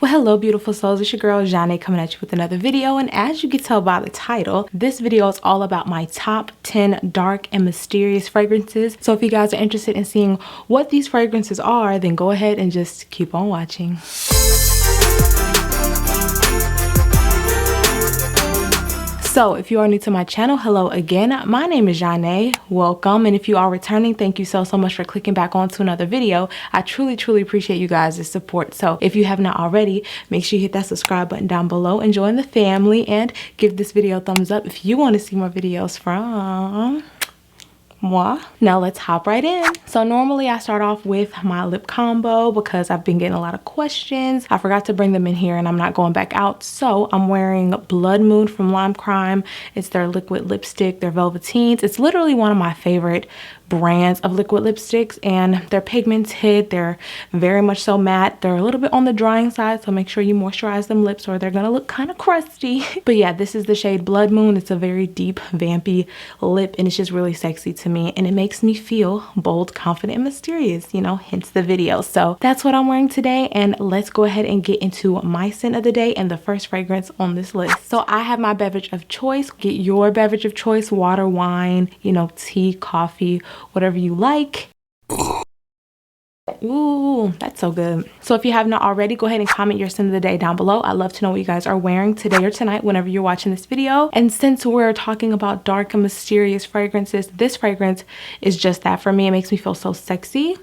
Well, hello beautiful souls, it's your girl Janae coming at you with another video, and as you can tell by the title, this video is all about my top 10 dark and mysterious fragrances. So if you guys are interested in seeing what these fragrances are, then go ahead and just keep on watching. So if you are new to my channel, hello again. My name is Janae. Welcome. And if you are returning, thank you so much for clicking back onto another video. I truly appreciate you guys' support. So if you have not already, make sure you hit that subscribe button down below and join the family, and give this video a thumbs up if you want to see more videos from moi. Now let's hop right in. So normally I start off with my lip combo because I've been getting a lot of questions. I forgot to bring them in here and I'm not going back out. So I'm wearing Blood Moon from Lime Crime. It's their liquid lipstick, their Velveteens. It's literally one of my favorite brands of liquid lipsticks, and they're pigmented, they're very much so matte, they're a little bit on the drying side, so make sure you moisturize them lips or they're gonna look kind of crusty. But yeah, this is the shade Blood Moon. It's a very deep vampy lip and it's just really sexy to me, and it makes me feel bold, confident, and mysterious, you know, hence the video. So that's what I'm wearing today, and let's go ahead and get into my scent of the day and the first fragrance on this list. So I have my beverage of choice. Get your beverage of choice: water, wine, you know, tea, coffee, whatever you like. Ooh, that's so good. So if you have not already, go ahead and comment your scent of the day down below. I'd love to know what you guys are wearing today or tonight whenever you're watching this video. And since we're talking about dark and mysterious fragrances, this fragrance is just that for me. It makes me feel so sexy,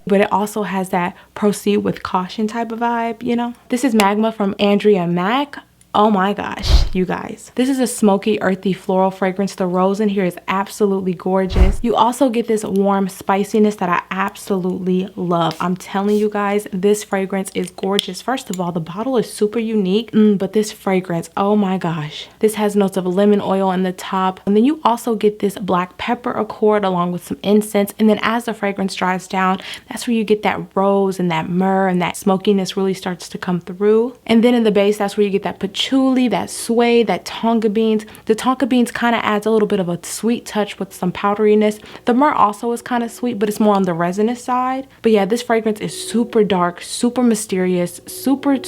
but it also has that proceed with caution type of vibe, you know. This is Magma from Andrea Mac. Oh my gosh, you guys. This is a smoky, earthy, floral fragrance. The rose in here is absolutely gorgeous. You also get this warm spiciness that I absolutely love. I'm telling you guys, this fragrance is gorgeous. First of all, the bottle is super unique, but this fragrance, oh my gosh. This has notes of lemon oil in the top. And then you also get this black pepper accord along with some incense. And then as the fragrance dries down, that's where you get that rose and that myrrh, and that smokiness really starts to come through. And then in the base, that's where you get that patchouli, that suede, that tonka beans. The tonka beans kind of adds a little bit of a sweet touch with some powderiness. The myrrh also is kind of sweet, but it's more on the resinous side. But yeah, this fragrance is super dark, super mysterious, super...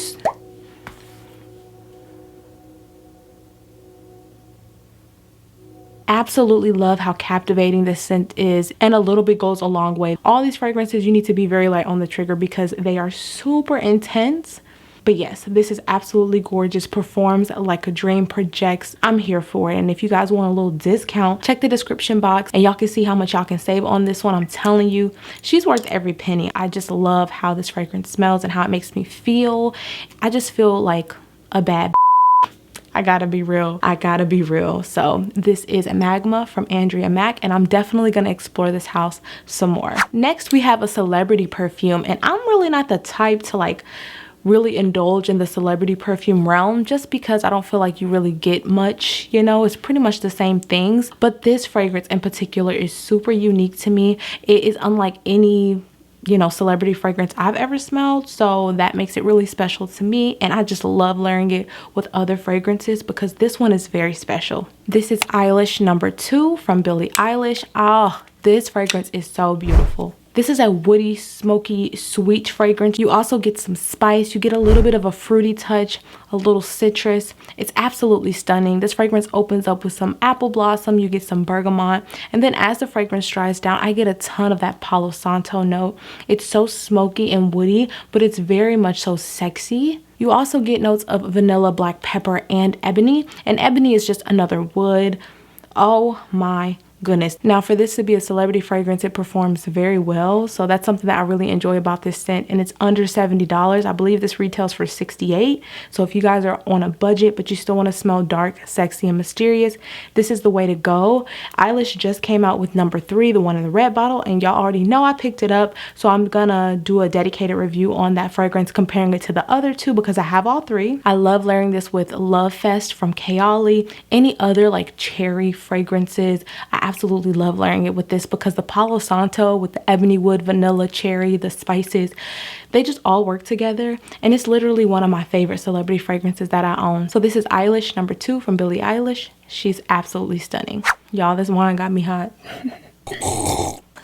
Absolutely love how captivating this scent is, and a little bit goes a long way. All these fragrances, you need to be very light on the trigger because they are super intense. But yes, this is absolutely gorgeous. Performs like a dream, projects. I'm here for it. And if you guys want a little discount, check the description box and y'all can see how much y'all can save on this one. I'm telling you, she's worth every penny. I just love how this fragrance smells and how it makes me feel. I just feel like a bad I gotta be real. I gotta be real. So this is Magma from Andrea Mac, and I'm definitely gonna explore this house some more. Next, we have a celebrity perfume, and I'm really not the type to like really indulge in the celebrity perfume realm just because I don't feel like you really get much, you know. It's pretty much the same things, but this fragrance in particular is super unique to me. It is unlike any, you know, celebrity fragrance I've ever smelled, so that makes it really special to me, and I just love layering it with other fragrances because this one is very special. This is Eilish No. 2 from Billie Eilish. This fragrance is so beautiful. This is a woody, smoky, sweet fragrance. You also get some spice. You get a little bit of a fruity touch, a little citrus. It's absolutely stunning. This fragrance opens up with some apple blossom. You get some bergamot. And then as the fragrance dries down, I get a ton of that Palo Santo note. It's so smoky and woody, but it's very much so sexy. You also get notes of vanilla, black pepper, and ebony. And ebony is just another wood. Oh my goodness. Now for this to be a celebrity fragrance, it performs very well, so that's something that I really enjoy about this scent, and it's under $70. I believe this retails for $68. So if you guys are on a budget but you still want to smell dark, sexy, and mysterious, this is the way to go. Eilish just came out with No. 3, the one in the red bottle, and y'all already know I picked it up, so I'm gonna do a dedicated review on that fragrance comparing it to the other two because I have all three. I love layering this with Love Fest from Kayali, any other like cherry fragrances. I absolutely love layering it with this because the Palo Santo with the ebony wood, vanilla, cherry, the spices, they just all work together, and it's literally one of my favorite celebrity fragrances that I own. So this is Eilish No. 2 from Billie Eilish. She's absolutely stunning. Y'all, this wine got me hot.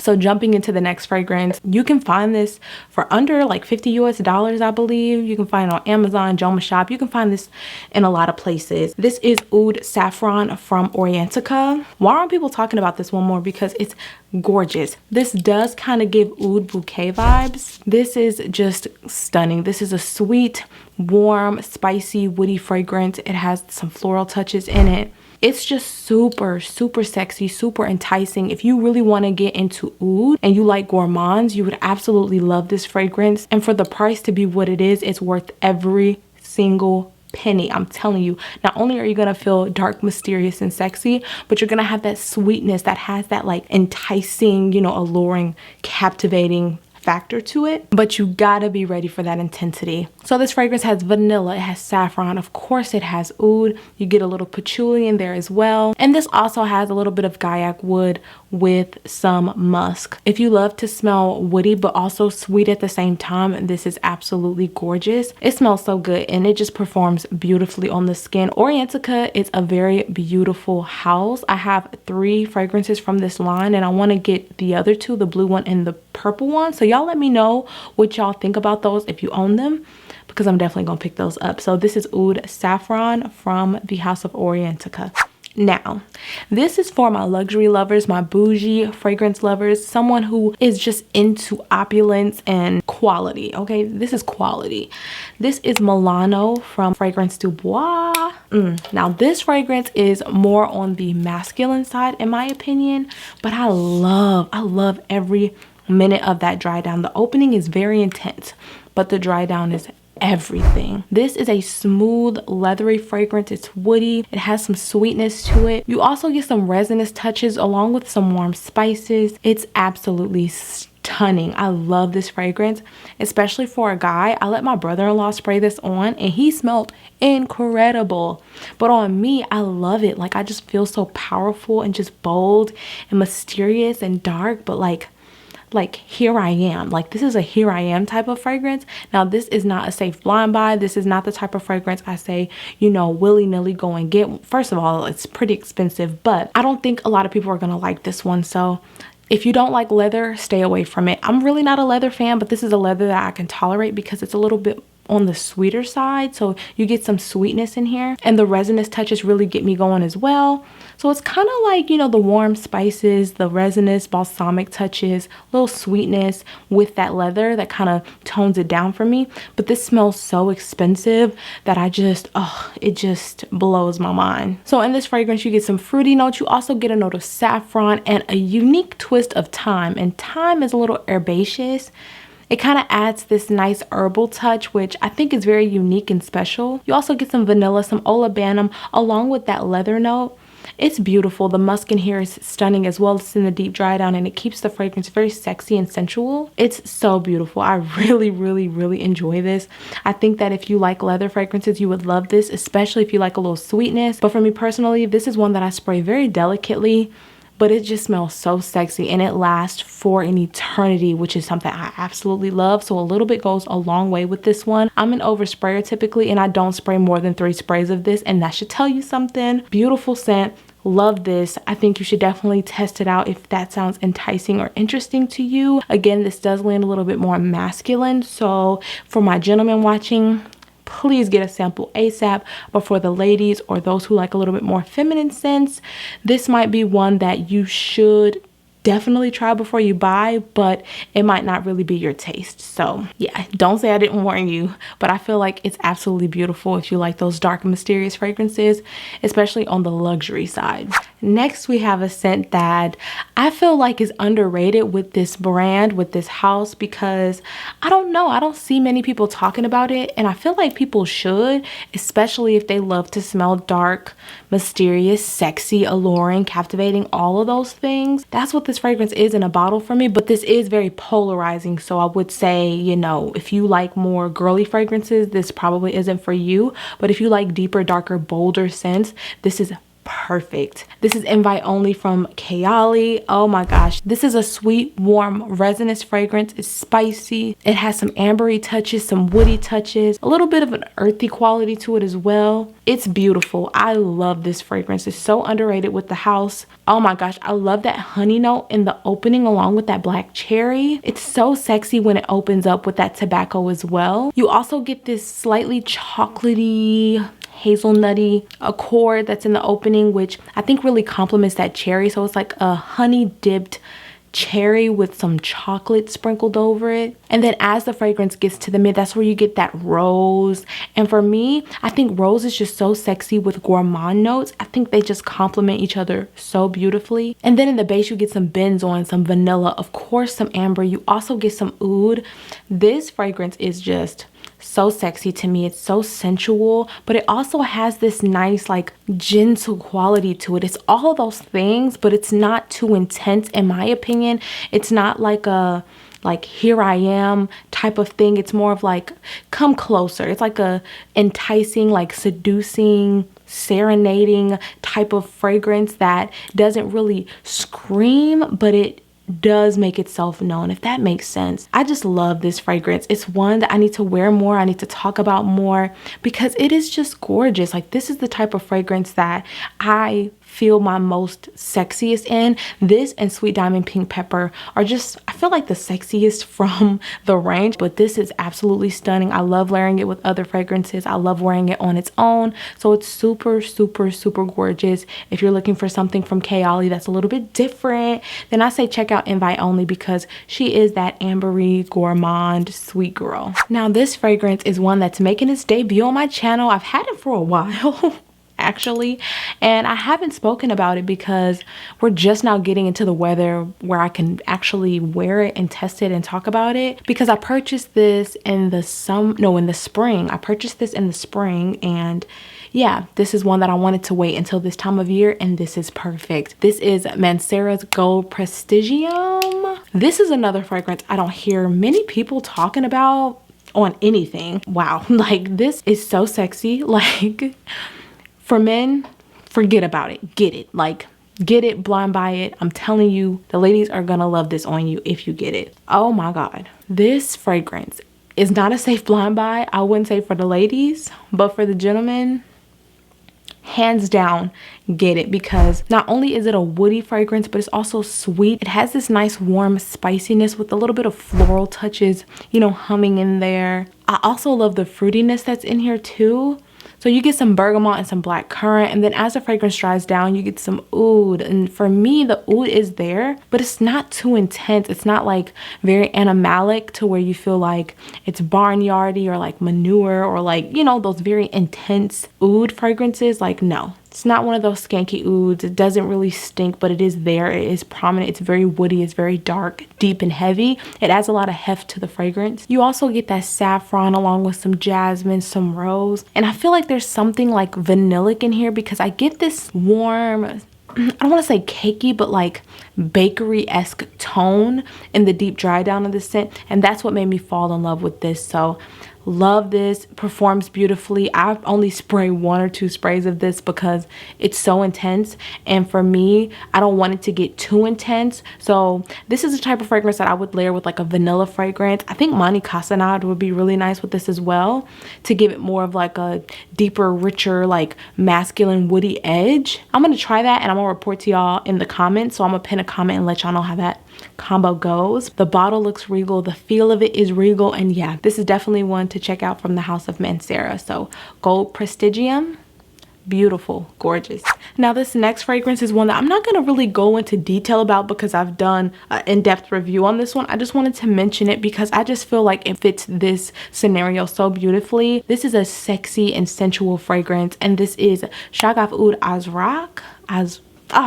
So jumping into the next fragrance, you can find this for under like $50 I believe. You can find it on Amazon, Joma Shop. You can find this in a lot of places. This is Oud Saffron from Orientica. Why aren't people talking about this one more? Because it's gorgeous. This does kind of give oud bouquet vibes. This is just stunning. This is a sweet, warm, spicy, woody fragrance. It has some floral touches in it. It's just super, super sexy, super enticing. If you really want to get into oud and you like gourmands, you would absolutely love this fragrance. And for the price to be what it is, it's worth every single penny. I'm telling you, not only are you gonna feel dark, mysterious, and sexy, but you're gonna have that sweetness that has that like enticing, you know, alluring, captivating factor to it, but you gotta be ready for that intensity. So this fragrance has vanilla, it has saffron, of course it has oud, you get a little patchouli in there as well, and this also has a little bit of gaiac wood with some musk. If you love to smell woody but also sweet at the same time, this is absolutely gorgeous. It smells so good and it just performs beautifully on the skin. Orientica is a very beautiful house. I have 3 fragrances from this line and I want to get the other 2, the blue one and the purple one. So y'all let me know what y'all think about those if you own them, because I'm definitely gonna pick those up. So this is Oud Saffron from the House of Orientica. Now, this is for my luxury lovers, my bougie fragrance lovers, someone who is just into opulence and quality, okay? This is quality. This is Milano from Fragrancedubois. Now, this fragrance is more on the masculine side, in my opinion, but I love every minute of that dry down. The opening is very intense, but the dry down is everything. This is a smooth, leathery fragrance. It's woody. It has some sweetness to it. You also get some resinous touches along with some warm spices. It's absolutely stunning. I love this fragrance, especially for a guy. I let my brother-in-law spray this on and he smelled incredible. But on me, I love it. Like, I just feel so powerful and just bold and mysterious and dark, but like here I am. Like, this is a here I am type of fragrance. Now, this is not a safe blind buy. This is not the type of fragrance I say, you know, willy-nilly go and get. First of all, it's pretty expensive, but I don't think a lot of people are gonna like this one. So if you don't like leather, stay away from it. I'm really not a leather fan, but this is a leather that I can tolerate because it's a little bit on the sweeter side, so you get some sweetness in here, and the resinous touches really get me going as well. So it's kind of like, you know, the warm spices, the resinous balsamic touches, little sweetness with that leather that kind of tones it down for me. But this smells so expensive that I just, it just blows my mind. So in this fragrance, you get some fruity notes. You also get a note of saffron and a unique twist of thyme, and thyme is a little herbaceous. It kind of adds this nice herbal touch, which I think is very unique and special. You also get some vanilla, some olibanum, along with that leather note. It's beautiful. The musk in here is stunning as well. It's in the deep dry down and it keeps the fragrance very sexy and sensual. It's so beautiful. I really enjoy this. I think that if you like leather fragrances, you would love this, especially if you like a little sweetness. But for me personally, this is one that I spray very delicately, but it just smells so sexy and it lasts for an eternity, which is something I absolutely love. So a little bit goes a long way with this one. I'm an oversprayer typically, and I don't spray more than 3 sprays of this, and that should tell you something. Beautiful scent. Love this. I think you should definitely test it out if that sounds enticing or interesting to you. Again, this does land a little bit more masculine, so for my gentlemen watching, please get a sample ASAP. But for the ladies or those who like a little bit more feminine scents, this might be one that you should definitely try before you buy, but it might not really be your taste. So yeah, don't say I didn't warn you, but I feel like it's absolutely beautiful if you like those dark and mysterious fragrances, especially on the luxury side. Next, we have a scent that I feel like is underrated with this brand, with this house, because I don't know, I don't see many people talking about it, and I feel like people should, especially if they love to smell dark, mysterious, sexy, alluring, captivating, all of those things. That's what this fragrance is in a bottle for me, but this is very polarizing. So I would say, you know, if you like more girly fragrances, this probably isn't for you, but if you like deeper, darker, bolder scents, this is perfect. This is invite only from Kayali. Oh my gosh, this is a sweet, warm, resinous fragrance. It's spicy. It has some ambery touches, some woody touches, a little bit of an earthy quality to it as well. It's beautiful. I love this fragrance. It's so underrated with the house. Oh my gosh, I love that honey note in the opening along with that black cherry. It's so sexy when it opens up with that tobacco as well. You also get this slightly chocolatey, hazelnutty accord that's in the opening, which I think really complements that cherry. So it's like a honey dipped cherry with some chocolate sprinkled over it. And then as the fragrance gets to the mid, that's where you get that rose. And for me, I think rose is just so sexy with gourmand notes. I think they just complement each other so beautifully. And then in the base, you get some benzoin, some vanilla, of course, some amber. You also get some oud. This fragrance is just so sexy to me. It's so sensual, but it also has this nice like gentle quality to it. It's all those things, but it's not too intense in my opinion. It's not like a here I am type of thing. It's more of like come closer. It's like a enticing, like seducing, serenading type of fragrance that doesn't really scream, but it does make itself known, if that makes sense. I just love this fragrance. It's one that I need to wear more. I need to talk about more because it is just gorgeous. Like this is the type of fragrance that I feel my most sexiest in. This and Sweet Diamond Pink Pepper are just, I feel like the sexiest from the range, but this is absolutely stunning. I love layering it with other fragrances. I love wearing it on its own. So it's super, super, super gorgeous. If you're looking for something from Kayali that's a little bit different, then I say check out Invite Only because she is that ambery, gourmand, sweet girl. Now this fragrance is one that's making its debut on my channel. I've had it for a while. Actually, and I haven't spoken about it because we're just now getting into the weather where I can actually wear it and test it and talk about it, because I purchased this in the spring. I purchased this in the spring, and yeah, this is one that I wanted to wait until this time of year, and this is perfect. This is Mancera's Gold Prestigium. This is another fragrance I don't hear many people talking about on anything. Wow, like this is so sexy. Like for men, forget about it. Get it. Like, get it, blind buy it. I'm telling you, the ladies are gonna love this on you if you get it. Oh my God. This fragrance is not a safe blind buy. I wouldn't say for the ladies, but for the gentlemen, hands down, get it, because not only is it a woody fragrance, but it's also sweet. It has this nice warm spiciness with a little bit of floral touches, you know, humming in there. I also love the fruitiness that's in here too. So you get some bergamot and some black currant, and then as the fragrance dries down, you get some oud. And for me, the oud is there, but it's not too intense. It's not like very animalic to where you feel like it's barnyardy or like manure or like, you know, those very intense oud fragrances. Like, no. It's not one of those skanky ouds. It doesn't really stink, but it is there. It is prominent. It's very woody. It's very dark, deep, and heavy. It adds a lot of heft to the fragrance. You also get that saffron along with some jasmine, some rose. And I feel like there's something like vanillic in here because I get this warm, I don't want to say cakey, but like bakery-esque tone in the deep dry down of the scent. And that's what made me fall in love with this. So love this. Performs beautifully. I only spray 1 or 2 sprays of this because it's so intense, and for me, I don't want it to get too intense. So this is the type of fragrance that I would layer with like a vanilla fragrance. I think Mani Casanade would be really nice with this as well, to give it more of like a deeper, richer, like masculine woody edge. I'm gonna try that and I'm gonna report to y'all in the comments. So I'm gonna pin a comment and let y'all know how that combo goes. The bottle looks regal. The feel of it is regal, and yeah, this is definitely one to check out from the house of Mancera. So Gold Prestigium, beautiful, gorgeous. Now this next fragrance is one that I'm not going to really go into detail about because I've done an in-depth review on this one. I just wanted to mention it because I just feel like it fits this scenario so beautifully. This is a sexy and sensual fragrance, and this is Shagaf Oud Azraq.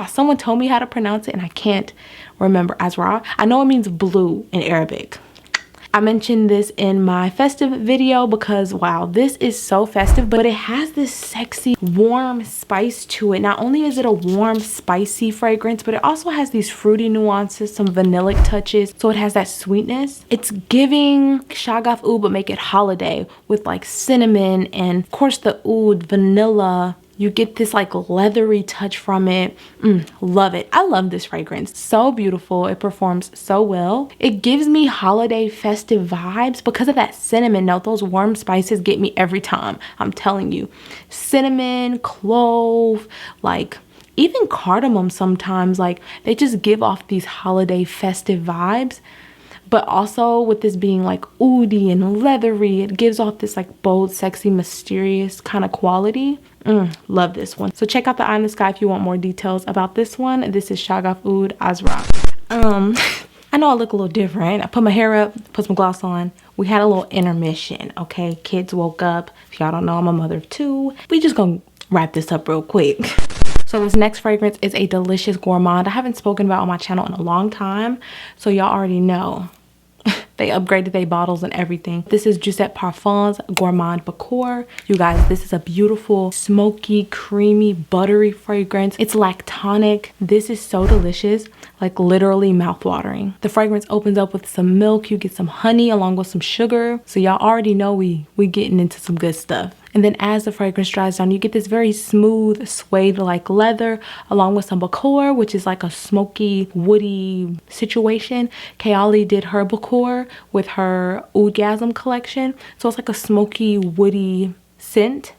Someone told me how to pronounce it and I can't remember. Azraq. I know it means blue in Arabic. I mentioned this in my festive video because wow, this is so festive, but it has this sexy warm spice to it. Not only is it a warm spicy fragrance, but it also has these fruity nuances, some vanillic touches, so it has that sweetness. It's giving Shagaf Oud but make it holiday with like cinnamon and of course the oud, vanilla, You get this like leathery touch from it. Love it. I love this fragrance. So beautiful. It performs so well. It gives me holiday festive vibes because of that cinnamon note. Those warm spices get me every time. I'm telling you. Cinnamon, clove, like even cardamom sometimes. Like they just give off these holiday festive vibes. But also with this being like oudy and leathery, it gives off this like bold, sexy, mysterious kind of quality. Love this one. So check out the Eye in the Sky if you want more details about this one. This is Shagaf Oud Azraq. I know I look a little different. I put my hair up, put some gloss on. We had a little intermission, okay? Kids woke up. If y'all don't know, I'm a mother of 2. We just gonna wrap this up real quick. So this next fragrance is a delicious gourmand I haven't spoken about on my channel in a long time. So y'all already know. They upgraded their bottles and everything. This is JoussetParfums Gourmand Bahkoor. You guys, this is a beautiful, smoky, creamy, buttery fragrance. It's lactonic. This is so delicious, like literally mouth-watering. The fragrance opens up with some milk. You get some honey along with some sugar. So y'all already know we getting into some good stuff. And then as the fragrance dries down, you get this very smooth suede-like leather along with some Bahkoor, which is like a smoky, woody situation. Kayali did her Bahkoor with her Oudgasm collection. So it's like a smoky, woody scent.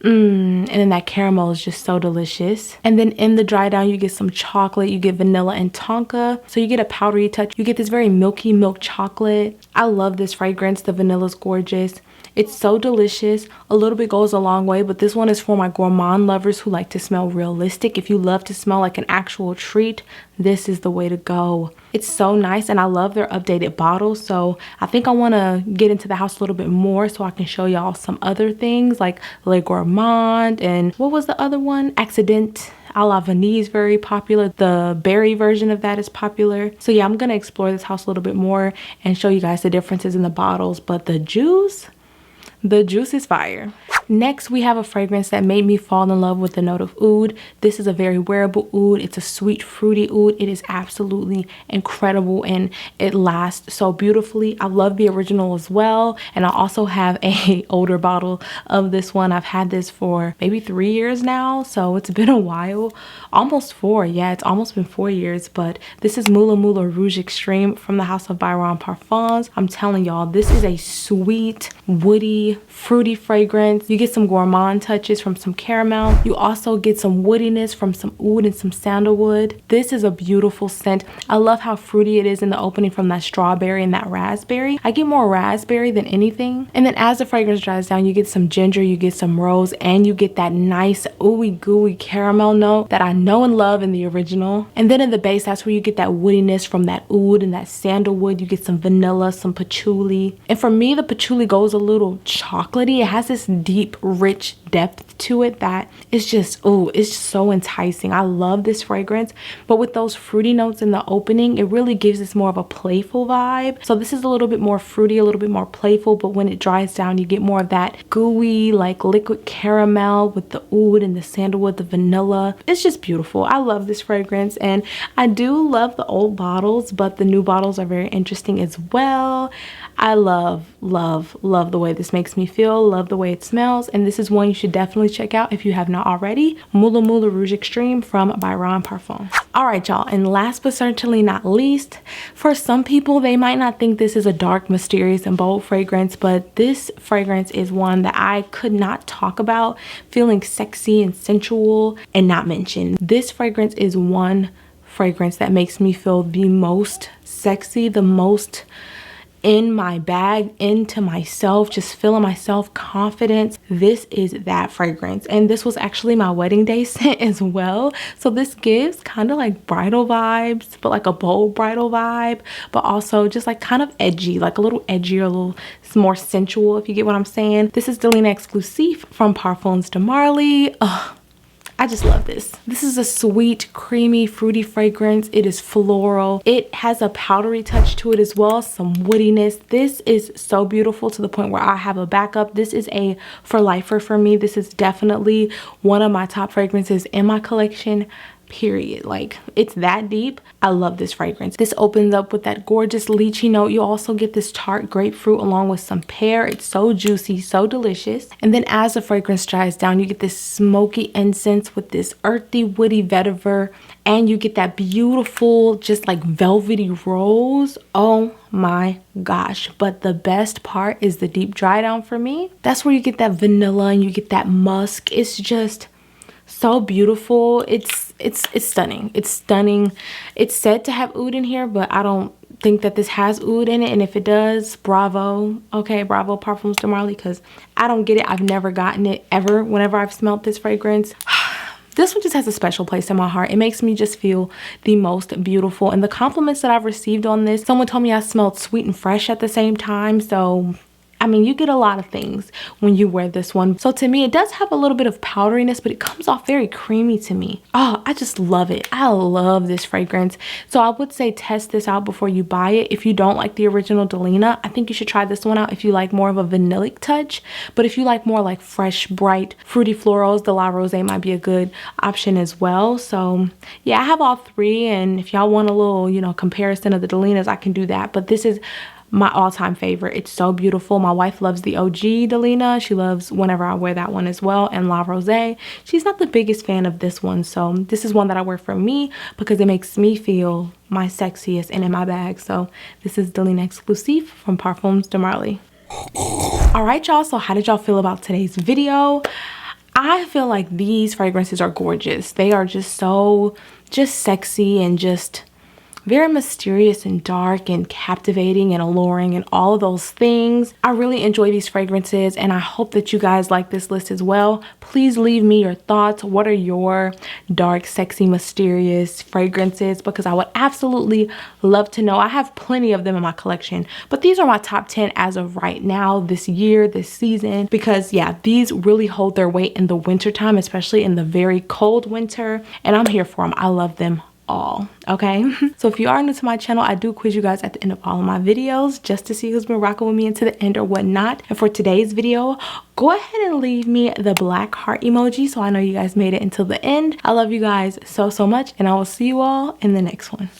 And then that caramel is just so delicious. And then in the dry down, you get some chocolate, you get vanilla and tonka. So you get a powdery touch. You get this very milky milk chocolate. I love this fragrance. The vanilla is gorgeous. It's so delicious. A little bit goes a long way, but this one is for my gourmand lovers who like to smell realistic. If you love to smell like an actual treat, this is the way to go. It's so nice, and I love their updated bottles. So I think I want to get into the house a little bit more so I can show y'all some other things like Le Gourmand and what was the other one? Accident a la Vanille is very popular. The berry version of that is popular. So yeah, I'm going to explore this house a little bit more and show you guys the differences in the bottles. But the juice is fire. Next, we have a fragrance that made me fall in love with the note of oud. This is a very wearable oud. It's a sweet, fruity oud. It is absolutely incredible and it lasts so beautifully. I love the original as well. And I also have a older bottle of this one. I've had this for maybe 3 years now. So it's been a while. Almost 4. Yeah, it's almost been 4 years. But this is Mula Mula Rouge Extreme from the house of ManceraParfums. I'm telling y'all, this is a sweet, woody, fruity fragrance. You get some gourmand touches from some caramel. You also get some woodiness from some oud and some sandalwood. This is a beautiful scent. I love how fruity it is in the opening from that strawberry and that raspberry. I get more raspberry than anything. And then as the fragrance dries down, you get some ginger, you get some rose, and you get that nice ooey gooey caramel note that I know and love in the original. And then in the base, that's where you get that woodiness from that oud and that sandalwood. You get some vanilla, some patchouli. And for me, the patchouli goes a little chocolatey. It has this deep, rich depth to it that is just, oh, it's just so enticing. I love this fragrance, but with those fruity notes in the opening, it really gives this more of a playful vibe. So this is a little bit more fruity, a little bit more playful, but when it dries down, you get more of that gooey, like liquid caramel with the oud and the sandalwood, the vanilla. It's just beautiful. I love this fragrance, and I do love the old bottles, but the new bottles are very interesting as well. I love the way this makes me feel, love the way it smells, and this is one you should definitely check out if you have not already. Mula Mula Rouge Extreme from ManceraParfums. All right, y'all, and last but certainly not least, for some people, they might not think this is a dark, mysterious, and bold fragrance, but this fragrance is one that I could not talk about feeling sexy and sensual and not mention. This fragrance is one fragrance that makes me feel the most sexy, the most in my bag, into myself, just feeling myself, confidence. This is that fragrance, and this was actually my wedding day scent as well. So this gives kind of like bridal vibes, but like a bold bridal vibe, but also just like kind of edgy, like a little edgier, a little more sensual, if you get what I'm saying. This is Delina Exclusif from ParfumsdeMarly. I just love this. This is a sweet, creamy, fruity fragrance. It is floral. It has a powdery touch to it as well, some woodiness. This is so beautiful to the point where I have a backup. This is a for lifer for me. This is definitely one of my top fragrances in my collection, period. Like, it's that deep. I love this fragrance. This opens up with that gorgeous lychee note. You also get this tart grapefruit along with some pear. It's so juicy, so delicious. And then as the fragrance dries down, you get this smoky incense with this earthy, woody vetiver, and you get that beautiful, just like velvety rose. Oh my gosh. But the best part is the deep dry down for me. That's where you get that vanilla and you get that musk. It's just so beautiful. It's stunning. It's stunning. It's said to have oud in here, but I don't think that this has oud in it. And if it does, bravo. Okay, bravo ParfumsdeMarly, because I don't get it. I've never gotten it ever whenever I've smelled this fragrance. This one just has a special place in my heart. It makes me just feel the most beautiful. And the compliments that I've received on this, someone told me I smelled sweet and fresh at the same time. So I mean, you get a lot of things when you wear this one. So to me, it does have a little bit of powderiness, but it comes off very creamy to me. Oh, I just love it. I love this fragrance. So I would say test this out before you buy it. If you don't like the original Delina, I think you should try this one out if you like more of a vanillic touch. But if you like more like fresh, bright, fruity florals, the La Rose might be a good option as well. So yeah, I have all three. And if y'all want a little, you know, comparison of the Delinas, I can do that. But this is my all-time favorite. It's so beautiful. My wife loves the OG Delina. She loves whenever I wear that one as well. And La Rose, she's not the biggest fan of this one. So this is one that I wear for me because it makes me feel my sexiest and in my bag. So this is Delina Exclusif from ParfumsdeMarly. All right, y'all. So how did y'all feel about today's video? I feel like these fragrances are gorgeous. They are just so sexy and just very mysterious and dark and captivating and alluring and all of those things. I really enjoy these fragrances and I hope that you guys like this list as well. Please leave me your thoughts. What are your dark, sexy, mysterious fragrances? Because I would absolutely love to know. I have plenty of them in my collection, but these are my top 10 as of right now, this year, this season, because yeah, these really hold their weight in the winter time, especially in the very cold winter, and I'm here for them. I love them all. Okay, so if you are new to my channel, I do quiz you guys at the end of all of my videos just to see who's been rocking with me into the end or whatnot. And for today's video, go ahead and leave me the black heart emoji so I know you guys made it until the end. I love you guys so much, and I will see you all in the next one.